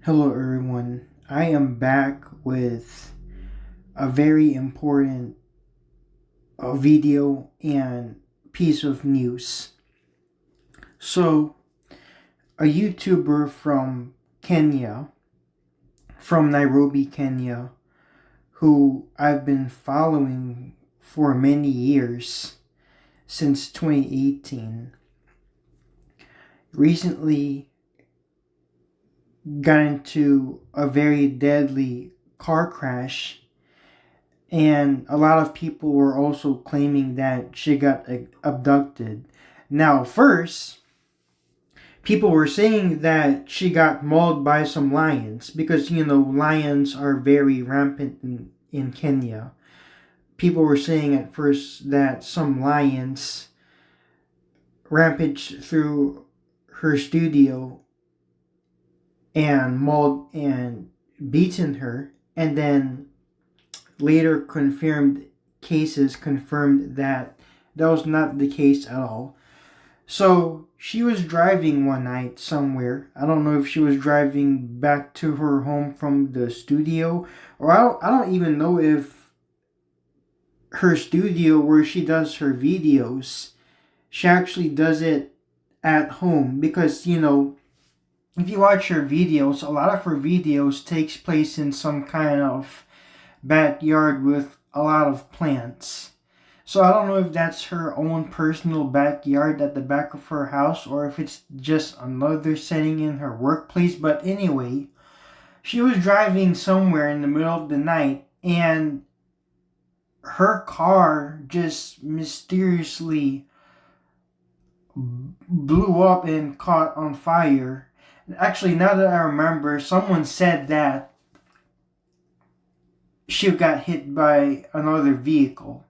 Hello, everyone. I am back with a very important video and piece of news. So, a YouTuber from Kenya, from Nairobi, Kenya, who I've been following for many years, since 2018, recently got into a very deadly car crash, and a lot of people were also claiming that she got abducted. Now, first, people were saying that she got mauled by some lions because, lions are very rampant in Kenya. People were saying at first that some lions rampaged through her studio and mauled and beaten her, and then later confirmed cases confirmed that that was not the case at all. So she was driving one night somewhere. I don't know if she was driving back to her home from the studio, or I don't even know if her studio where she does her videos, she actually does it at home, because if you watch her videos, a lot of her videos takes place in some kind of backyard with a lot of plants. So I don't know if that's her own personal backyard at the back of her house, or if it's just another setting in her workplace. But anyway, she was driving somewhere in the middle of the night, and her car just mysteriously blew up and caught on fire. Actually, now that I remember, someone said that she got hit by another vehicle,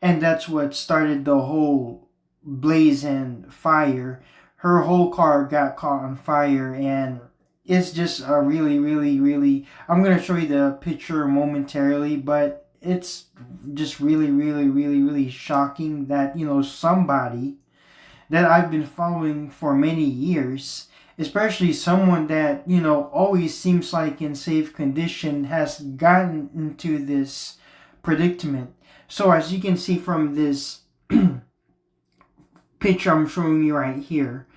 and that's what started the whole blaze and fire. Her whole car got caught on fire, and it's just a really, really, really. I'm gonna show you the picture momentarily, but it's just really, really, really, really shocking that somebody that I've been following for many years, especially someone that, always seems like in safe condition, has gotten into this predicament. So as you can see from this picture I'm showing you right here,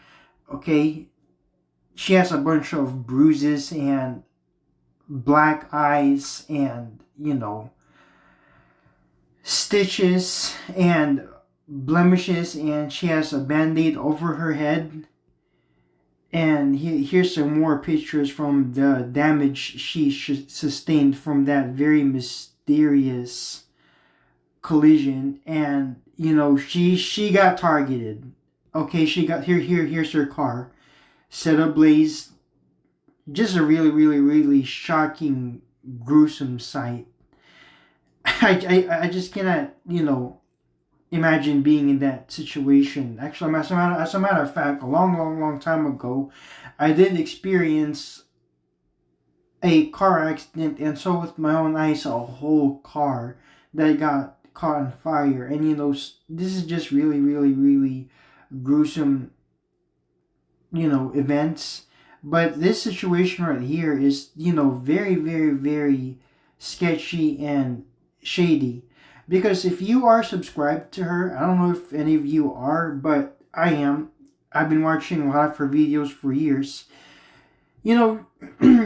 okay, she has a bunch of bruises and black eyes and, stitches and blemishes, and she has a band-aid over her head. And here's some more pictures from the damage she sustained from that very mysterious collision. And she got targeted. Okay, she got here's her car set ablaze. Just a really, really, really shocking, gruesome sight. I just cannot imagine being in that situation. Actually, as a matter of fact, a long, long, long time ago, I did experience a car accident and saw with my own eyes a whole car that got caught on fire. And this is just really, really, really gruesome, events. But this situation right here is, very, very, very sketchy and shady. Because if you are subscribed to her, I don't know if any of you are, but I am. I've been watching a lot of her videos for years.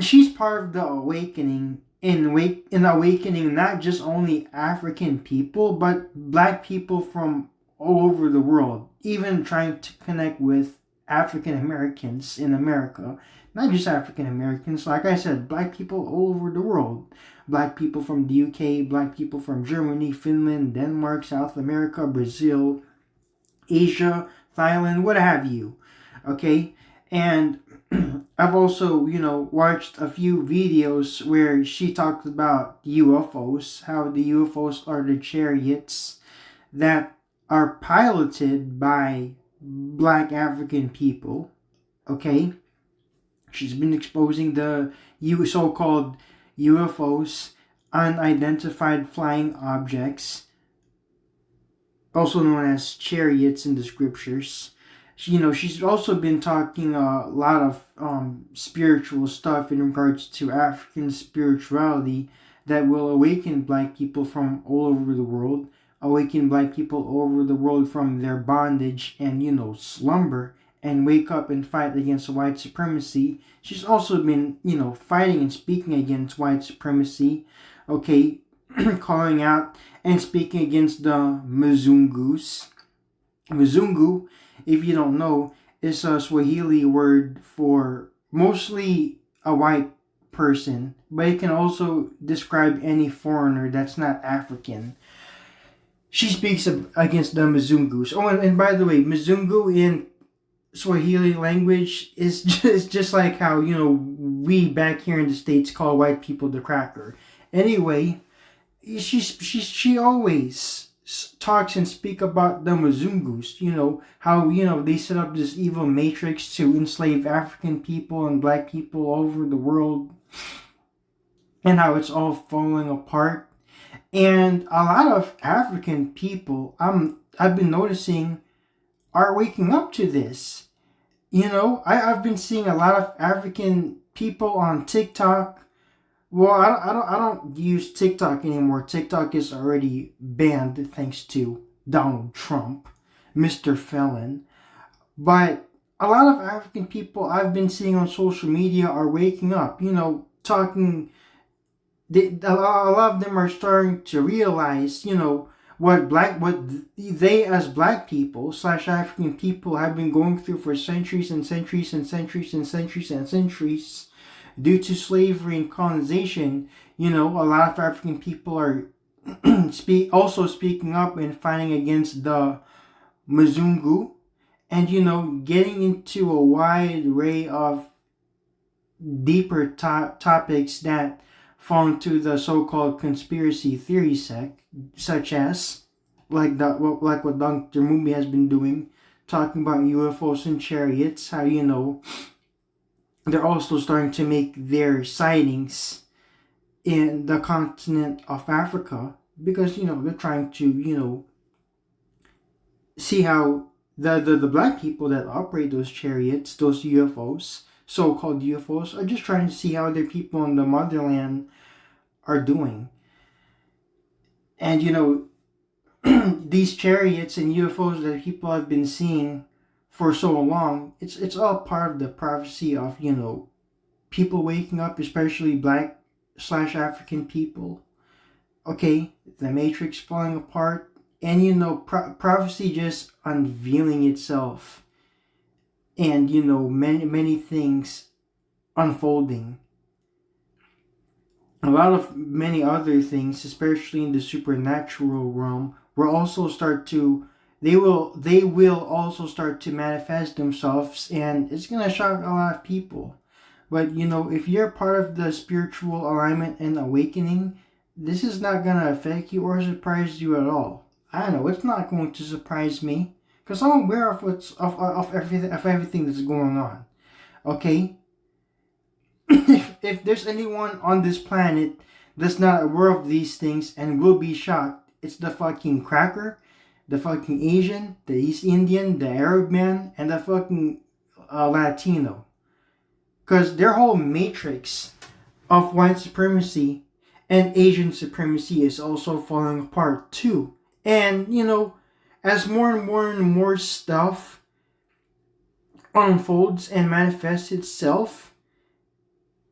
She's part of the awakening, in awakening not just only African people, but black people from all over the world, even trying to connect with African Americans in America. Not just African Americans, like I said, black people all over the world. Black people from the UK, black people from Germany, Finland, Denmark, South America, Brazil, Asia, Thailand, what have you. Okay? And I've also, watched a few videos where she talked about UFOs, how the UFOs are the chariots that are piloted by black African people. Okay? She's been exposing the so-called UFOs, unidentified flying objects, also known as chariots in the scriptures. She's also been talking a lot of spiritual stuff in regards to African spirituality that will awaken black people from all over the world, awaken black people all over the world from their bondage and, slumber, and wake up and fight against white supremacy. She's also been, fighting and speaking against white supremacy, okay, calling out and speaking against the Mzungus. Mzungu, if you don't know, is a Swahili word for mostly a white person, but it can also describe any foreigner that's not African. She speaks against the Mzungus. Oh, and by the way, Mzungu in Swahili language is just like how, we back here in the States call white people the cracker. Anyway, she always talks and speak about the Mzungus, how, they set up this evil matrix to enslave African people and black people all over the world, and how it's all falling apart. And a lot of African people, I've been noticing, are waking up to this. I've been seeing a lot of African people on TikTok. Well, I don't use TikTok anymore. TikTok is already banned thanks to Donald Trump, Mr. Felon. But a lot of African people I've been seeing on social media are waking up. Talking. A lot of them are starting to realize, what they as black people / African people have been going through for centuries and centuries and centuries and centuries and centuries. Due to slavery and colonization, a lot of African people are also speaking up and fighting against the Mzungu, and getting into a wide array of deeper topics that fall into the so-called conspiracy theory such as like what Dr. Mumbi has been doing, talking about UFOs and chariots, how they're also starting to make their sightings in the continent of Africa because, they're trying to, see how the black people that operate those chariots, those UFOs, so-called UFOs, are just trying to see how their people in the motherland are doing. And, these chariots and UFOs that people have been seeing for so long, it's all part of the prophecy of, people waking up, especially black / African people. Okay, the matrix falling apart, and prophecy just unveiling itself, and many things unfolding. A lot of many other things, especially in the supernatural realm, will also start to they will also start to manifest themselves, and it's gonna shock a lot of people. But if you're part of the spiritual alignment and awakening, this is not gonna affect you or surprise you at all. I don't know, it's not going to surprise me because I'm aware of everything that's going on. Okay? if there's anyone on this planet that's not aware of these things and will be shocked, it's the fucking cracker, the fucking Asian, the East Indian, the Arab man, and the fucking Latino. Because their whole matrix of white supremacy and Asian supremacy is also falling apart too. And, as more and more and more stuff unfolds and manifests itself,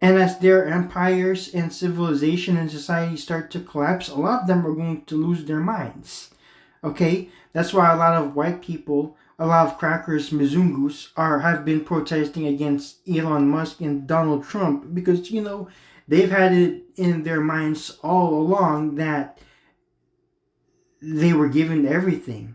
and as their empires and civilization and society start to collapse, a lot of them are going to lose their minds. Okay? That's why a lot of white people, a lot of crackers, Mzungus, have been protesting against Elon Musk and Donald Trump because, they've had it in their minds all along that they were given everything.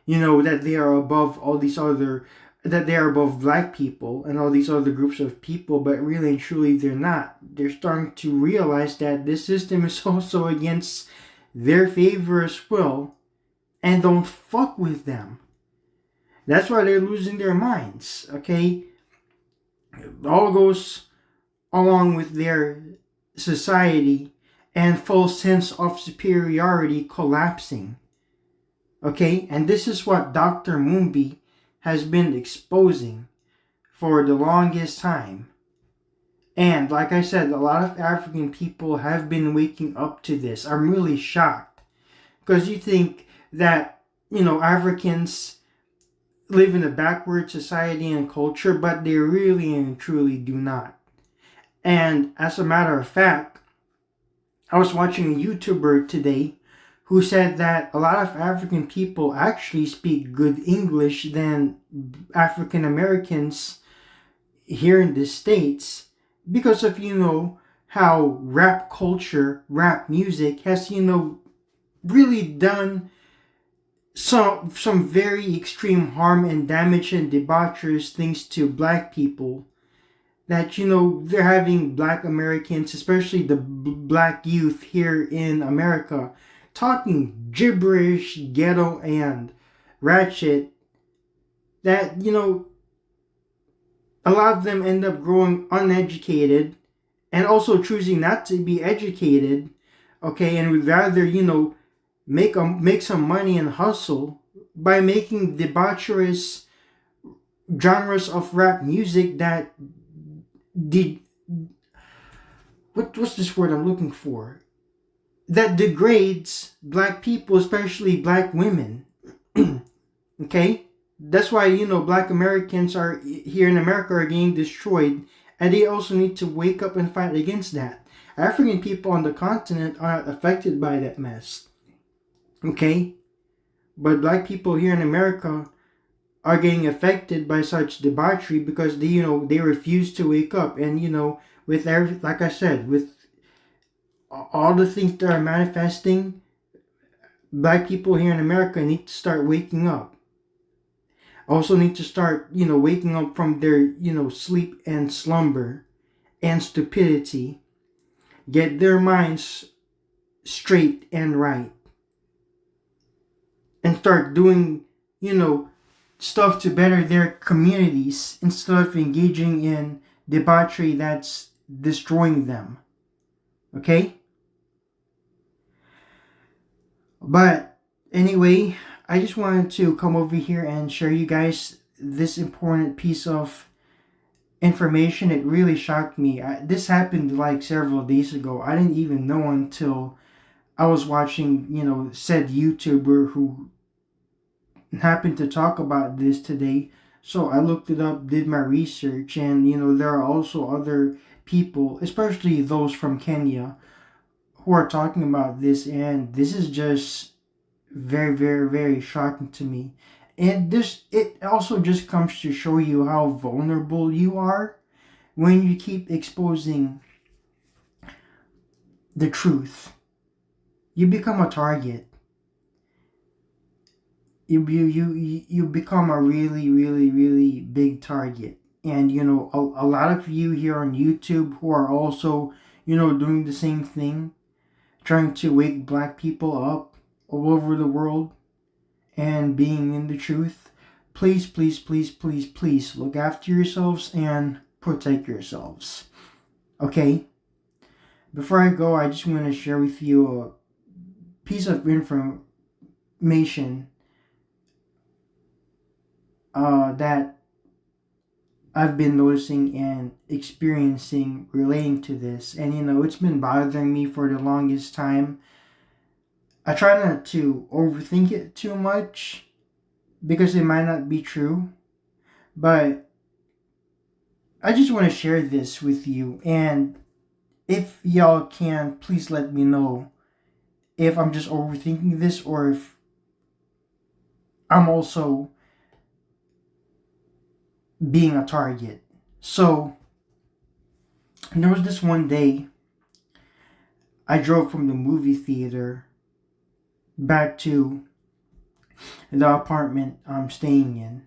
That they are above all these other, that they are above black people and all these other groups of people, but really and truly they're not. They're starting to realize that this system is also against their favor as well, and don't fuck with them. That's why they're losing their minds, okay? It all goes along with their society and false sense of superiority collapsing. Okay? And this is what Dr. Mumbi has been exposing for the longest time. And like I said, a lot of African people have been waking up to this. I'm really shocked because you think that, Africans live in a backward society and culture, but they really and truly do not. And as a matter of fact, I was watching a YouTuber today who said that a lot of African people actually speak good English than African Americans here in the States because of, how rap culture, rap music has, really done some very extreme harm and damage and debaucherous things to black people, that they're having black Americans, especially the black youth here in America, talking gibberish, ghetto, and ratchet, that a lot of them end up growing uneducated and also choosing not to be educated, okay, and would rather make some money and hustle by making debaucherous genres of rap music that did what's this word I'm looking for, that degrades black people, especially black women. Okay, that's why black Americans are here in America are getting destroyed, and they also need to wake up and fight against that. African people on the continent are not affected by that mess. Okay, but black people here in America are getting affected by such debauchery because they refuse to wake up. And with like I said, with all the things that are manifesting, black people here in America need to start waking up. Also need to start waking up from their sleep and slumber and stupidity, get their minds straight and right, and start doing stuff to better their communities instead of engaging in debauchery that's destroying them. Okay? But anyway, I just wanted to come over here and share you guys this important piece of information. It really shocked me. This happened like several days ago. I didn't even know until I was watching, said YouTuber who happened to talk about this today. So I looked it up, did my research, and there are also other people, especially those from Kenya, who are talking about this, and this is just very, very, very shocking to me. And it also just comes to show you how vulnerable you are when you keep exposing the truth. You become a target. You become a really, really, really big target. And a lot of you here on YouTube who are also doing the same thing, trying to wake black people up all over the world and being in the truth, please, please, please, please, please look after yourselves and protect yourselves. Okay? Before I go, I just want to share with you a piece of information that I've been noticing and experiencing relating to this. And it's been bothering me for the longest time. I try not to overthink it too much because it might not be true. But I just want to share this with you. And if y'all can, please let me know if I'm just overthinking this or if I'm also being a target. So, there was this one day I drove from the movie theater back to the apartment I'm staying in.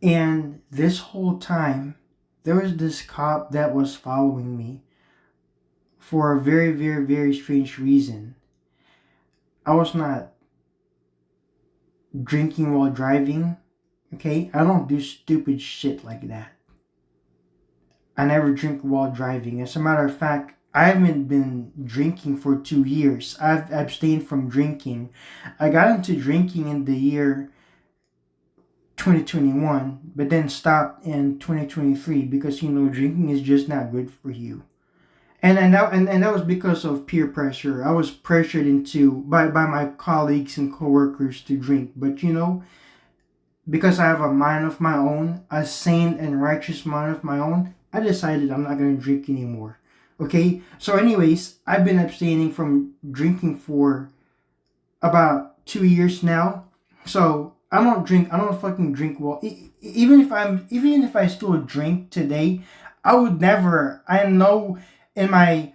And this whole time, there was this cop that was following me for a very, very, very strange reason. I was not drinking while driving, okay? I don't do stupid shit like that. I never drink while driving. As a matter of fact, I haven't been drinking for 2 years. I've abstained from drinking. I got into drinking in the year 2021, but then stopped in 2023 because drinking is just not good for you. And that was because of peer pressure. I was pressured into by my colleagues and coworkers to drink, but because I have a mind of my own, a sane and righteous mind of my own, I decided I'm not gonna drink anymore. Okay, so anyways, I've been abstaining from drinking for about 2 years now. So I don't drink. I don't fucking drink well. Even if I still drink today, I would never. I know in my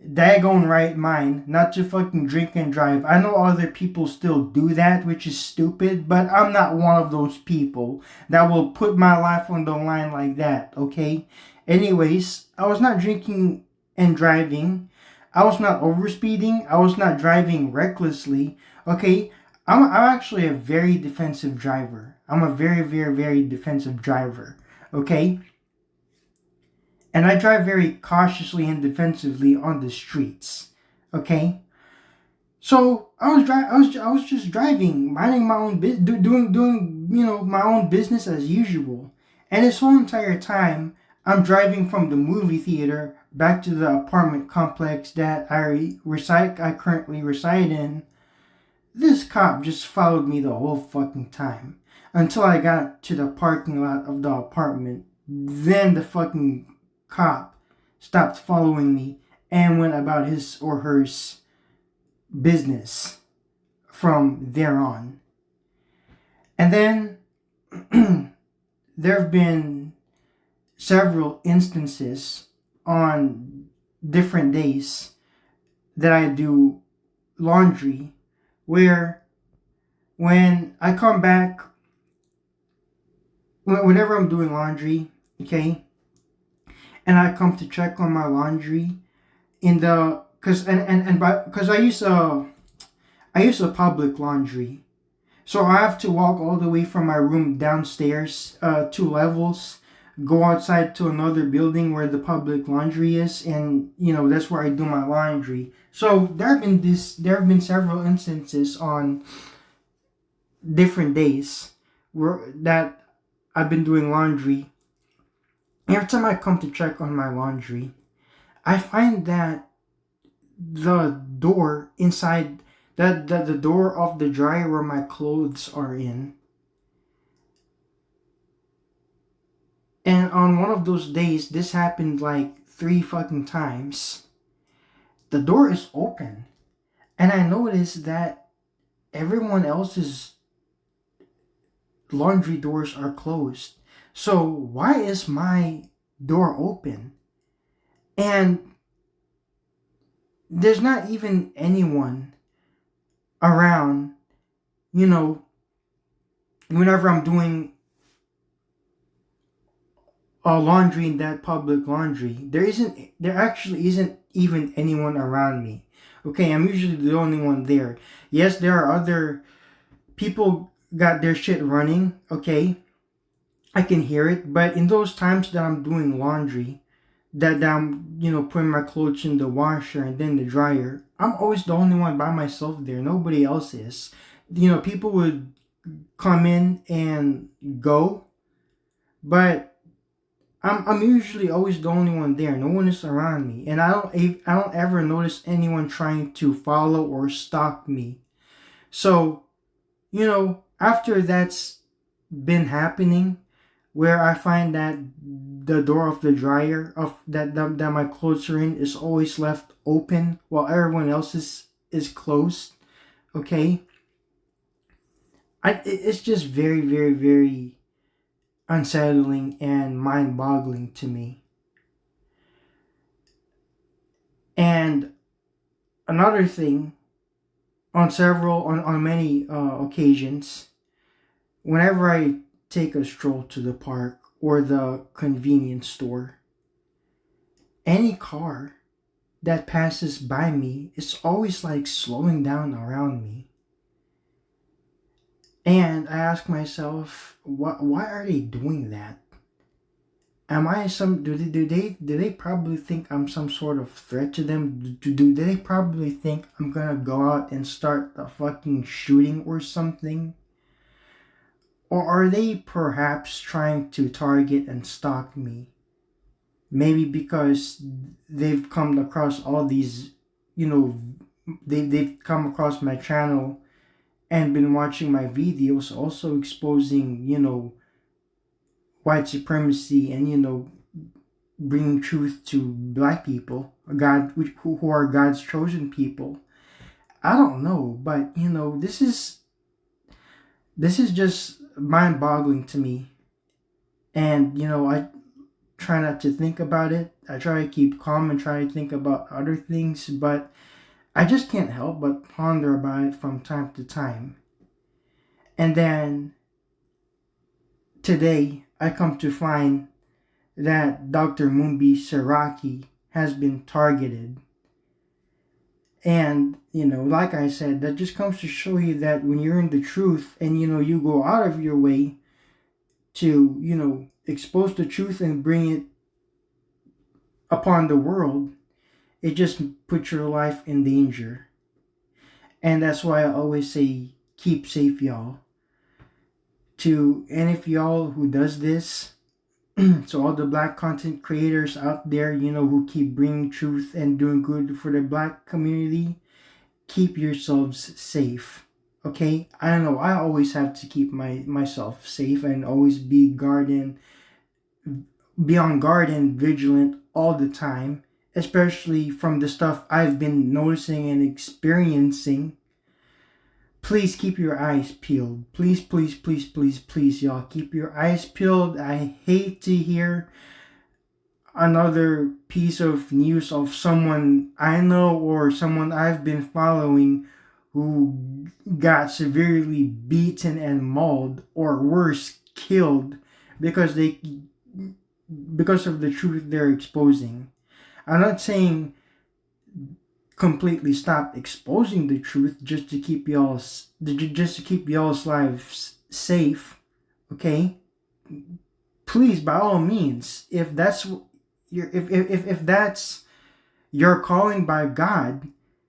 daggone right mind not to fucking drink and drive. I know other people still do that, which is stupid, but I'm not one of those people that will put my life on the line like that. Okay. Anyways, I was not drinking and driving. I was not overspeeding. I was not driving recklessly. Okay. I'm actually a very defensive driver. I'm a very, very, very defensive driver. Okay. And I drive very cautiously and defensively on the streets. Okay. So I was just driving, minding my own business, doing my own business as usual. And this whole entire time, I'm driving from the movie theater back to the apartment complex that I currently reside in. This cop just followed me the whole fucking time until I got to the parking lot of the apartment. Then the fucking cop stopped following me and went about his or hers business from there on. And then there have been several instances on different days that I do laundry where when I come back, whenever I'm doing laundry, okay, and I come to check on my laundry in the because I use a public laundry, so I have to walk all the way from my room downstairs, 2 levels, go outside to another building where the public laundry is, and that's where I do my laundry. So there have been several instances on different days that I've been doing laundry. Every time I come to check on my laundry, I find that the door inside the door of the dryer where my clothes are in, and on one of those days this happened like 3 fucking times, the door is open, and I noticed that everyone else's laundry doors are closed. So why is my door open? And there's not even anyone around, whenever I'm doing laundry in that public laundry. There actually isn't even anyone around me. Okay, I'm usually the only one there. Yes, there are other people got their shit running, okay? I can hear it, but in those times that I'm doing laundry, that I'm, putting my clothes in the washer and then the dryer, I'm always the only one by myself there. Nobody else is. People would come in and go, but I'm usually always the only one there. No one is around me, and I don't ever notice anyone trying to follow or stalk me. So, after that's been happening, where I find that the door of the dryer of that my clothes are in is always left open while everyone else's is closed. Okay, it's just very, very, very unsettling and mind-boggling to me. And another thing, on many occasions, whenever I take a stroll to the park or the convenience store, any car that passes by me is always like slowing down around me. And I ask myself, why are they doing that? Am I do they probably think I'm some sort of threat to them? Do they probably think I'm gonna go out and start a fucking shooting or something? Or are they perhaps trying to target and stalk me? Maybe because they've come across all these, you know, they've come across my channel and been watching my videos, also exposing, white supremacy and, bringing truth to black people, who are God's chosen people. I don't know, but this is just mind-boggling to me. And I try not to think about it. I try to keep calm and try to think about other things, but I just can't help but ponder about it from time to time. And then today, I come to find that Dr. Mumbi Seraki has been targeted. And, like I said, that just comes to show you that when you're in the truth and, you go out of your way to, expose the truth and bring it upon the world, it just puts your life in danger. And that's why I always say, keep safe, y'all. To any of y'all who does this, so all the black content creators out there, who keep bringing truth and doing good for the black community, keep yourselves safe. Okay? I don't know. I always have to keep myself safe and always be on guard and vigilant all the time, especially from the stuff I've been noticing and experiencing. Please keep your eyes peeled. Please, please, please, please, please, y'all. Keep your eyes peeled. I hate to hear another piece of news of someone I know or someone I've been following who got severely beaten and mauled, or worse, killed because of the truth they're exposing. I'm not saying completely stop exposing the truth just to keep y'all's lives safe, okay? Please, by all means, if that's your calling by God,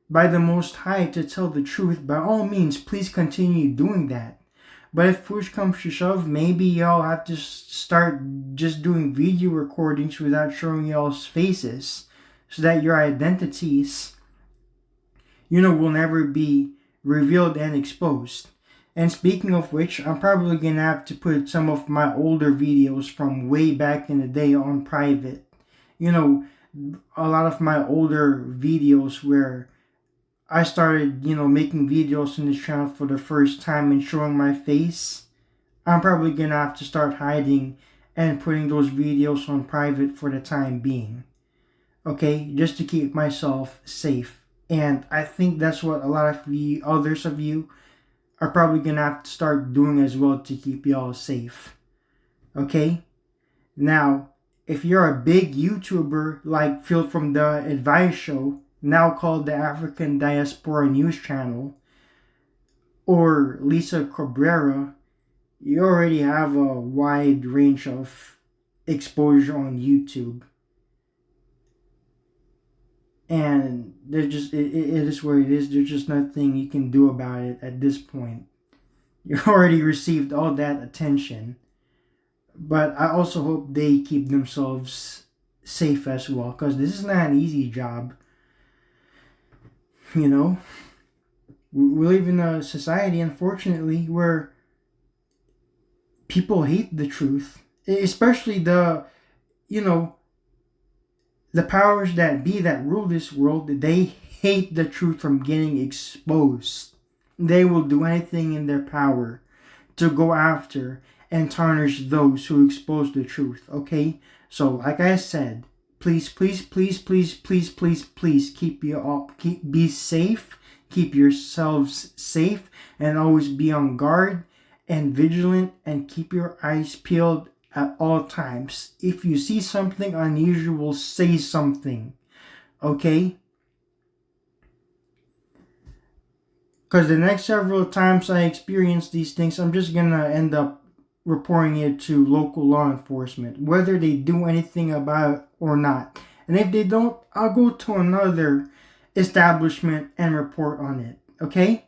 by the Most High, to tell the truth, by all means, please continue doing that. But if push comes to shove, maybe y'all have to start just doing video recordings without showing y'all's faces, so that your identities, will never be revealed and exposed. And speaking of which, I'm probably gonna have to put some of my older videos from way back in the day on private. A lot of my older videos where I started, making videos in this channel for the first time and showing my face, I'm probably gonna have to start hiding and putting those videos on private for the time being. Okay? Just to keep myself safe. And I think that's what a lot of the others of you are probably gonna have to start doing as well to keep y'all safe. Okay? Now, if you're a big YouTuber like Phil from the Advice Show, now called the African Diaspora News Channel, or Lisa Cabrera, you already have a wide range of exposure on YouTube. And there's just it is where it is. There's just nothing you can do about it at this point. You already received all that attention. But I also hope they keep themselves safe as well, because this is not an easy job. We live in a society, unfortunately, where people hate the truth, especially the powers that be that rule this world. They hate the truth from getting exposed. They will do anything in their power to go after and tarnish those who expose the truth, okay? So, like I said, please, please, please, please, please, please, please be safe, keep yourselves safe, and always be on guard and vigilant, and keep your eyes peeled at all times. If you see something unusual, say something, okay? Because the next several times I experience these things, I'm just gonna end up reporting it to local law enforcement, whether they do anything about it or not. And if they don't, I'll go to another establishment and report on it, okay?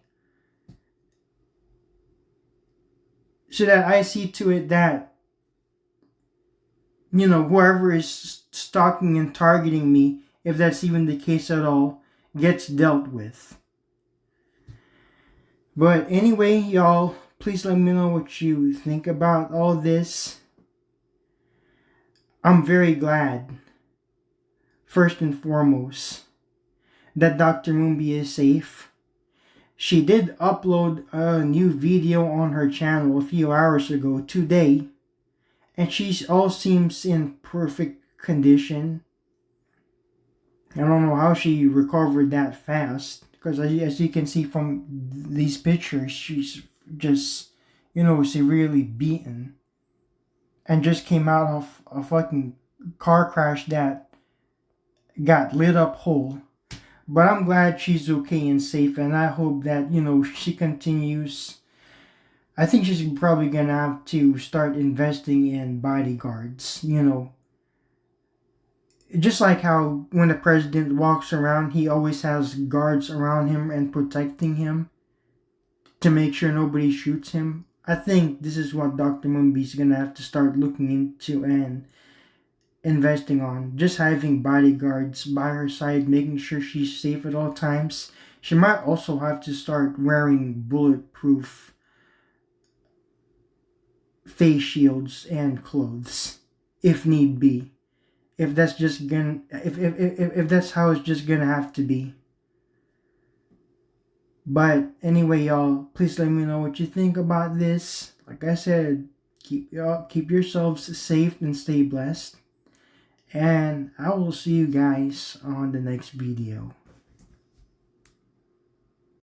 so that I see to it that, whoever is stalking and targeting me, if that's even the case at all, gets dealt with. But anyway, y'all, please let me know what you think about all this. I'm very glad, first and foremost, that Dr. Mumbi is safe. She did upload a new video on her channel a few hours ago today, and she all seems in perfect condition. I don't know how she recovered that fast, because as you can see from these pictures, she's just, severely beaten, and just came out of a fucking car crash that got lit up whole. But I'm glad she's okay and safe, and I hope that, she continues. I think she's probably gonna have to start investing in bodyguards, Just like how when the president walks around, he always has guards around him and protecting him to make sure nobody shoots him. I think this is what Dr. Mumbi's gonna have to start looking into and investing on. Just having bodyguards by her side, making sure she's safe at all times. She might also have to start wearing bulletproof face shields and clothes if need be. If that's just gonna if that's how it's just gonna have to be. But anyway, y'all, please let me know what you think about this. Like I said, keep yourselves safe and stay blessed. And I will see you guys on the next video.